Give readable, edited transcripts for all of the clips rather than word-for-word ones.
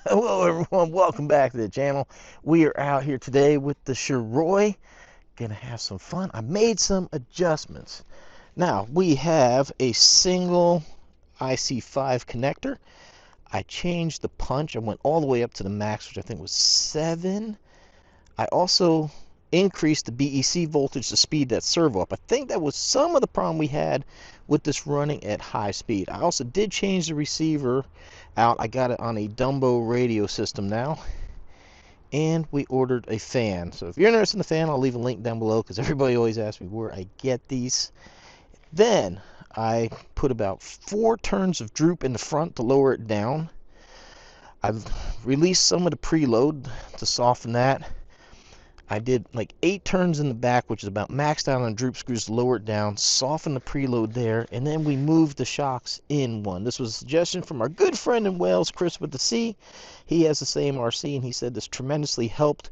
Hello everyone, welcome back to the channel. We are out here today with the Shiroi. Gonna have some fun. I made some adjustments. Now we have a single IC5 connector. I changed the punch. I went all the way up to the max, which I think was 7. I also increased the BEC voltage to speed that servo up. I think that was some of the problem we had with this running at high speed. I also did change the receiver out. I got it on a Dumbo radio system now. And we ordered a fan. So if you're interested in the fan, I'll leave a link down below because everybody always asks me where I get these. Then I put about 4 turns of droop in the front to lower it down. I've released some of the preload to soften that. I did like 8 turns in the back, which is about maxed out on droop screws to lower it down, soften the preload there, and then we moved the shocks in one. This was a suggestion from our good friend in Wales, Chris with the C. He has the same RC, and he said this tremendously helped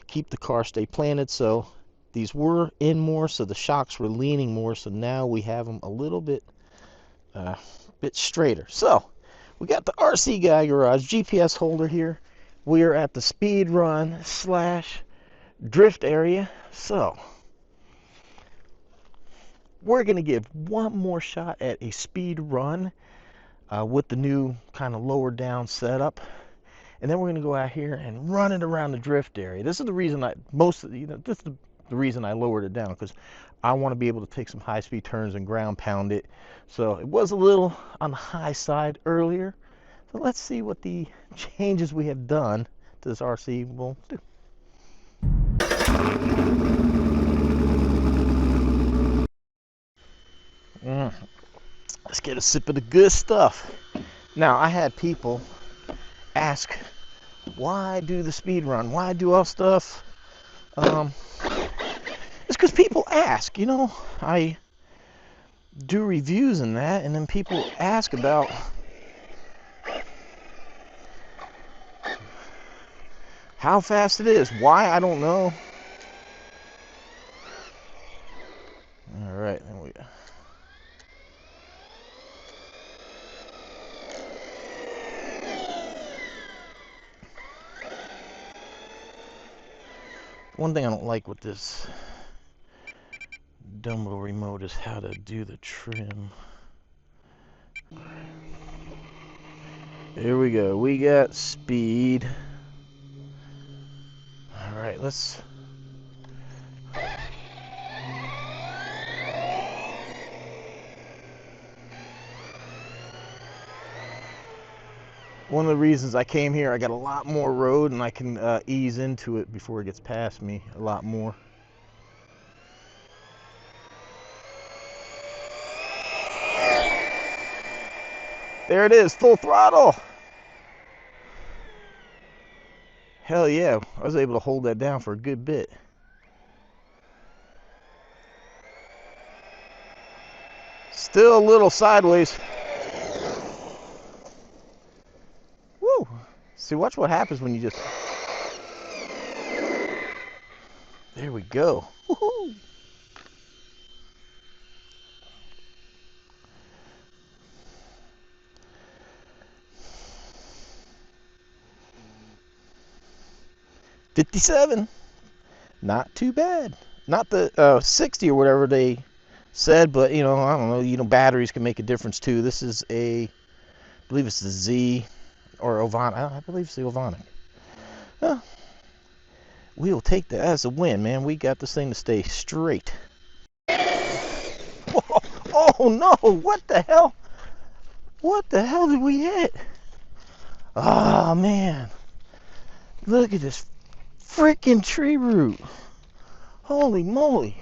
keep the car stay planted. So these were in more, so the shocks were leaning more, so now we have them a little bit straighter. So we got the RC Guy Garage GPS holder here. We are at the speed run slash drift area, so we're gonna give one more shot at a speed run with the new kind of lower down setup, and then we're gonna go out here and run it around the drift area. This is the reason this is the reason I lowered it down, because I want to be able to take some high speed turns and ground pound it. So it was a little on the high side earlier, so let's see what the changes we have done to this RC will do. Let's get a sip of the good stuff. Now, I had people ask, why do the speed run? Why do all stuff? It's because people ask, you know. I do reviews and that, and then people ask about how fast it is. Why? I don't know. All right, there we go. One thing I don't like with this Dumbo remote is how to do the trim. Here we go. We got speed. All right, let's. One of the reasons I came here, I got a lot more road and I can ease into it before it gets past me a lot more. There it is, full throttle. Hell yeah, I was able to hold that down for a good bit. Still a little sideways. Woo! See, watch what happens when you just... There we go. Woohoo! $57. Not too bad. Not the 60 or whatever they said, but you know, I don't know. You know, batteries can make a difference too. This is I believe it's the Z or Ovanic. I believe it's the Ovanic. We'll take that as a win, man. We got this thing to stay straight. Whoa. Oh no! What the hell? What the hell did we hit? Oh man! Look at this freaking tree root! Holy moly!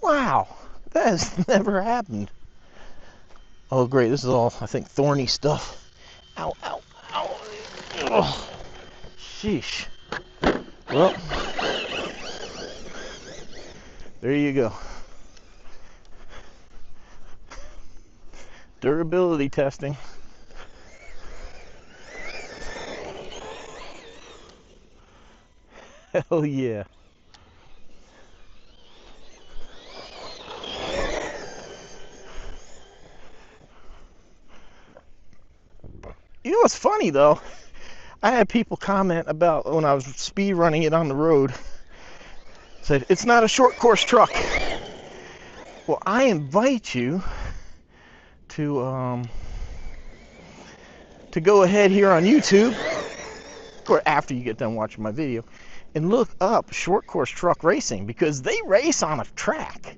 Wow! That has never happened. Oh great! This is all, I think, thorny stuff. Ow! Ow! Ow! Oh, sheesh. Well, there you go. Durability testing. Hell yeah. You know what's funny though? I had people comment about when I was speed running it on the road. Said it's not a short course truck. Well, I invite you to go ahead here on YouTube, or after you get done watching my video, and look up short course truck racing, because they race on a track.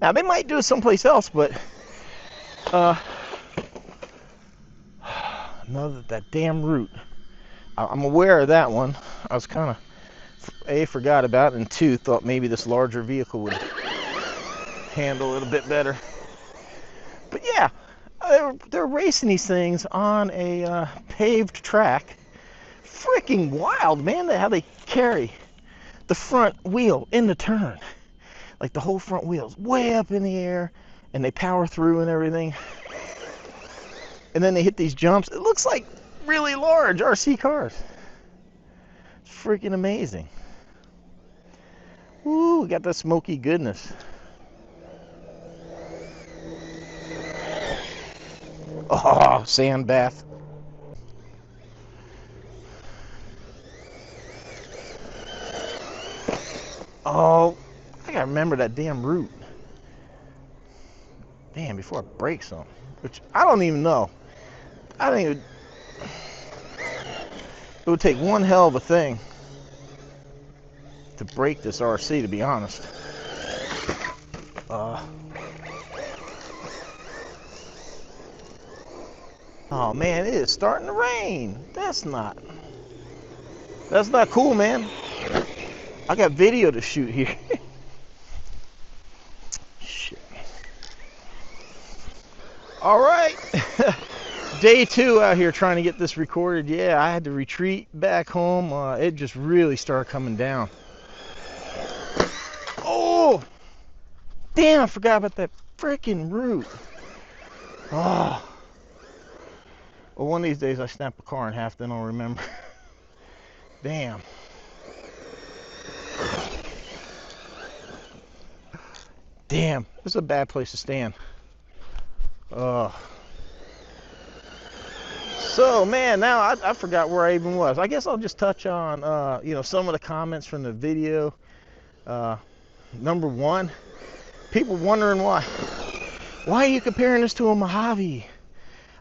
Now they might do it someplace else, but that damn route. I'm aware of that one. I was kind of A, forgot about it, and 2, thought maybe this larger vehicle would handle it a bit better. But yeah, they're racing these things on a paved track. Freaking wild, man, how they carry the front wheel in the turn. Like the whole front wheel's way up in the air, and they power through and everything. And then they hit these jumps. It looks like really large RC cars. It's freaking amazing. Ooh, we got that smoky goodness. Oh, sand bath. Oh, I gotta remember that damn route. Damn, before I break something. Which I don't even know. I think it would take one hell of a thing to break this RC, to be honest. Oh man, it is starting to rain. That's not cool, man. I got video to shoot here. Shit. All right. Day 2 out here trying to get this recorded. Yeah, I had to retreat back home. It just really started coming down. Oh, damn, I forgot about that freaking route. Oh. Well, one of these days I snap a car in half, then I'll remember. Damn. Damn, this is a bad place to stand. So, man, now I forgot where I even was. I guess I'll just touch on, some of the comments from the video. Number 1, people wondering why are you comparing this to a Mojave?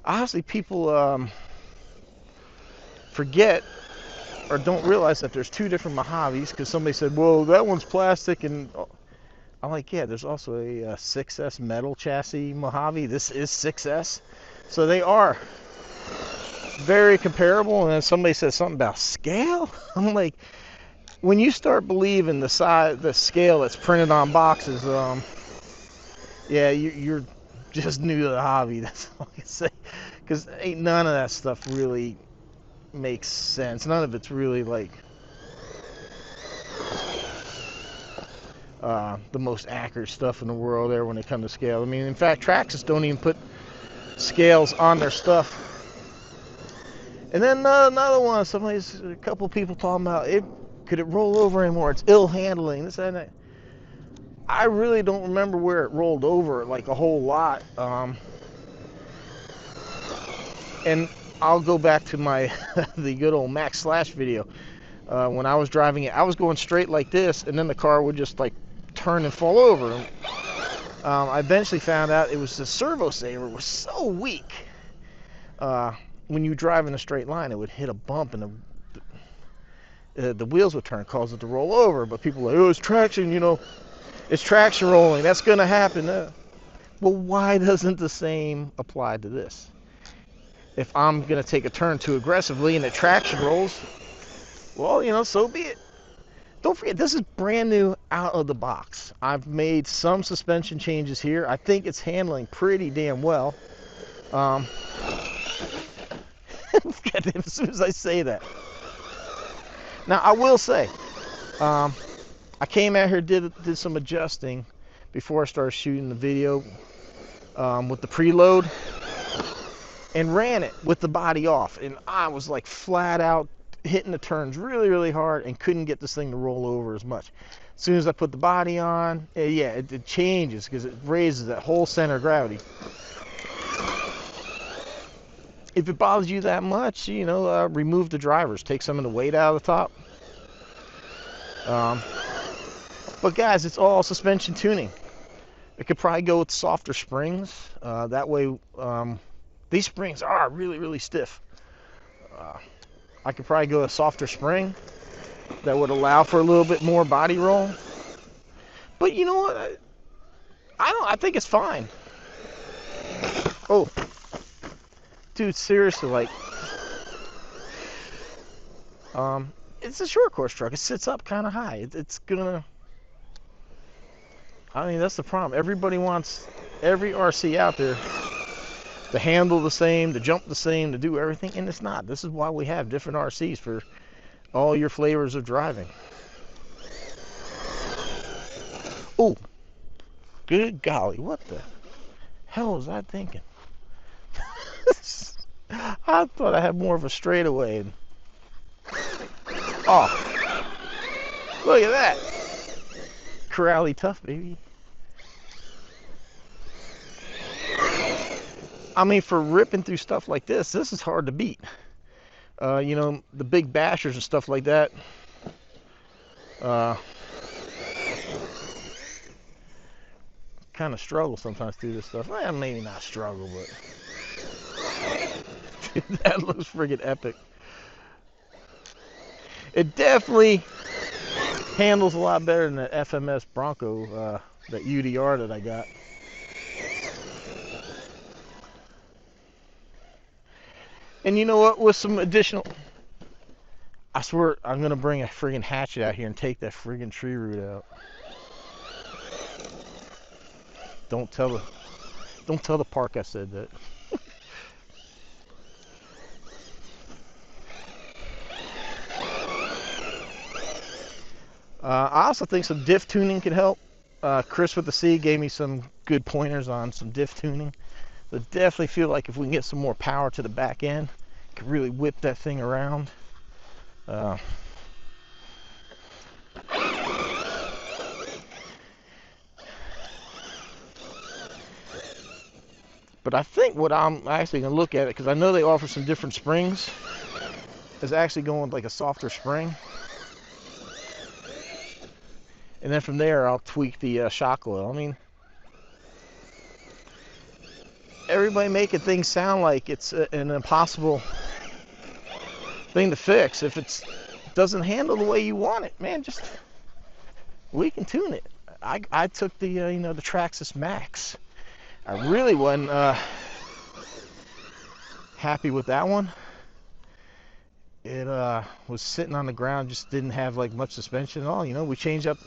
Honestly, people forget or don't realize that there's 2 different Mojaves, because somebody said, well, that one's plastic, and I'm like, yeah, there's also a 6S metal chassis Mojave. This is 6S. So they are very comparable. And then somebody says something about scale. I'm like, when you start believing the scale that's printed on boxes, yeah, you're just new to the hobby. That's all I can say. Because ain't none of that stuff really makes sense. None of it's really like the most accurate stuff in the world there when it comes to scale. I mean, in fact, Traxxas don't even put scales on their stuff. And then another one, a couple people talking about could it roll over anymore? It's ill handling, this and that. I really don't remember where it rolled over, like a whole lot. And I'll go back to my the good old Max Slash video. When I was driving it, I was going straight like this, and then the car would just like turn and fall over. I eventually found out it was the servo saver was so weak. When you drive in a straight line, it would hit a bump and the wheels would turn, cause it to roll over. But people are like, oh, it's traction, it's traction rolling, that's gonna happen. Well, why doesn't the same apply to this? If I'm gonna take a turn too aggressively and the traction rolls, well, so be it. Don't forget, this is brand new out of the box. I've made some suspension changes here. I think it's handling pretty damn well. As soon as I say that. Now, I will say, I came out here, did some adjusting before I started shooting the video with the preload, and ran it with the body off. And I was like flat out hitting the turns really, really hard and couldn't get this thing to roll over as much. As soon as I put the body on, yeah, it changes because it raises that whole center of gravity. If it bothers you that much, you know, remove the drivers, take some of the weight out of the top. But guys, it's all suspension tuning. It could probably go with softer springs. That way, these springs are really, really stiff. I could probably go a softer spring that would allow for a little bit more body roll. But you know what? I think it's fine. Oh, dude, seriously, like, it's a short course truck. It sits up kind of high. It's gonna. I mean, that's the problem. Everybody wants every RC out there to handle the same, to jump the same, to do everything, and it's not. This is why we have different RCs for all your flavors of driving. Oh, good golly, what the hell was I thinking? I thought I had more of a straightaway. Oh, look at that. Corally tough, baby. I mean, for ripping through stuff like this is hard to beat. You know, the big bashers and stuff like that. Kind of struggle sometimes through this stuff. Well, maybe not struggle, but dude, that looks friggin' epic. It definitely handles a lot better than the FMS Bronco, that UDR that I got. And you know what? With some additional, I swear I'm gonna bring a friggin' hatchet out here and take that friggin' tree root out. Don't tell the park I said that. I also think some diff tuning could help. Chris with the C gave me some good pointers on some diff tuning. I definitely feel like if we can get some more power to the back end, could really whip that thing around. But I think what I'm actually going to look at it, because I know they offer some different springs, is actually going with like a softer spring. And then from there, I'll tweak the shock oil. I mean, everybody making things sound like it's an impossible thing to fix. If it doesn't handle the way you want it, man, just we can tune it. I took the you know, the Traxxas Max. I really wasn't happy with that one. It was sitting on the ground, just didn't have like much suspension at all. You know, we changed up.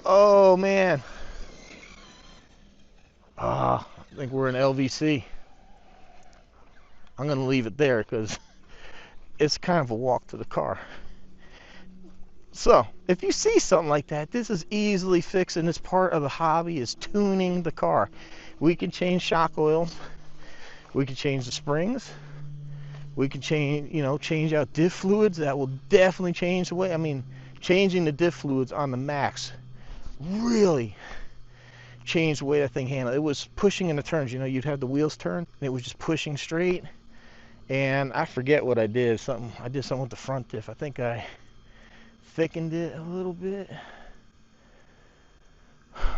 Oh man. I think we're in LVC. I'm gonna leave it there because it's kind of a walk to the car. So if you see something like that, this is easily fixed, and it's part of the hobby, is tuning the car. We can change shock oil, we can change the springs, we can change, you know, change out diff fluids. That will definitely change the way. I mean, changing the diff fluids on the Max really changed the way that thing handled. It was pushing in the turns, you know, you'd have the wheels turn and it was just pushing straight. And I forget what I did. I did something with the front diff. I think I thickened it a little bit,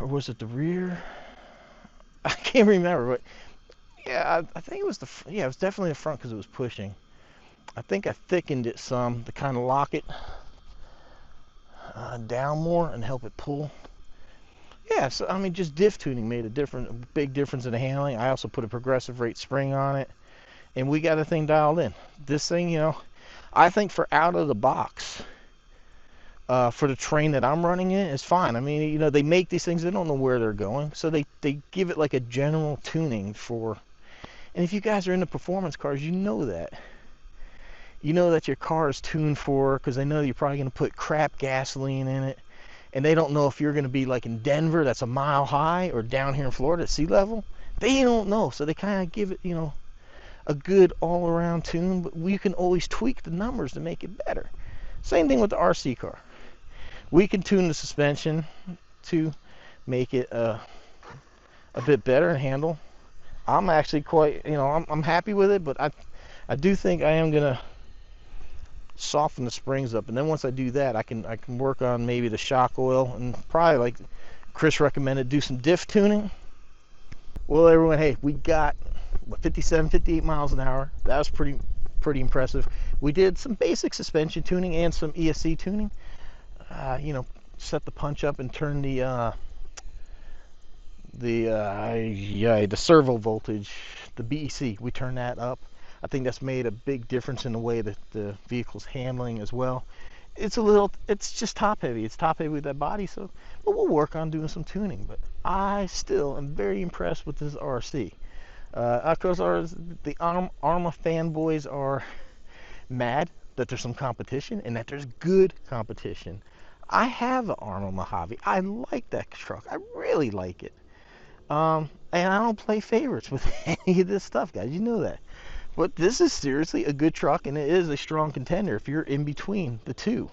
or was it the rear? I can't remember, but yeah, I think it was it was definitely the front because it was pushing. I think I thickened it some to kind of lock it down more and help it pull. Yeah, so I mean, just diff tuning made a big difference in the handling. I also put a progressive rate spring on it, and we got the thing dialed in. This thing, you know, I think for out of the box, for the terrain that I'm running in, is fine. I mean, you know, they make these things, they don't know where they're going, so they give it like a general tuning for. And if you guys are into performance cars, you know that. You know that your car is tuned for, because they know you're probably going to put crap gasoline in it, and they don't know if you're going to be like in Denver, that's a mile high, or down here in Florida at sea level. They don't know, so they kind of give it, you know, a good all-around tune, but we can always tweak the numbers to make it better. Same thing with the RC car. We can tune the suspension to make it a bit better and handle. I'm actually quite, you know, I'm happy with it, but I do think I am gonna soften the springs up, and then once I do that, I can work on maybe the shock oil, and probably, like Chris recommended, do some diff tuning. Well, everyone, hey, we got 57, 58 miles an hour. That was pretty impressive. We did some basic suspension tuning and some ESC tuning. You know, set the punch up and turn the servo voltage, the BEC. We turned that up. I think that's made a big difference in the way that the vehicle's handling as well. It's just top heavy. It's top heavy with that body, so but we'll work on doing some tuning. But I still am very impressed with this RC. Of course, the Arma fanboys are mad that there's some competition and that there's good competition. I have an Arma Mojave. I like that truck. I really like it. And I don't play favorites with any of this stuff, guys. You know that. But this is seriously a good truck, and it is a strong contender if you're in between the two.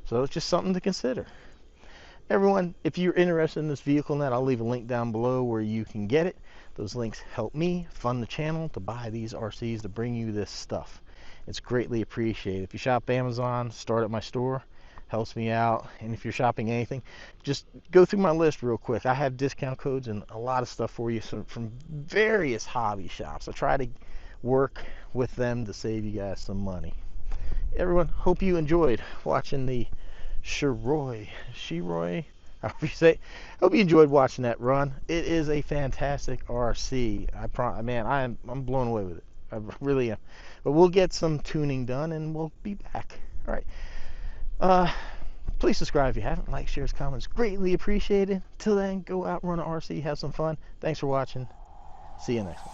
So it's just something to consider. Everyone, if you're interested in this vehicle net, I'll leave a link down below where you can get it. Those links help me fund the channel to buy these RCs to bring you this stuff. It's greatly appreciated. If you shop Amazon, start at my store. Helps me out. And if you're shopping anything, just go through my list real quick. I have discount codes and a lot of stuff for you from various hobby shops. I try to work with them to save you guys some money. Everyone, hope you enjoyed watching the Shiroi, however you say it. Hope you enjoyed watching that run. It is a fantastic RC. Man, I'm blown away with it. I really am. But we'll get some tuning done and we'll be back. All right. Please subscribe if you haven't. Like, shares, comments, greatly appreciated. Till then, go out, run an RC, have some fun. Thanks for watching. See you next one.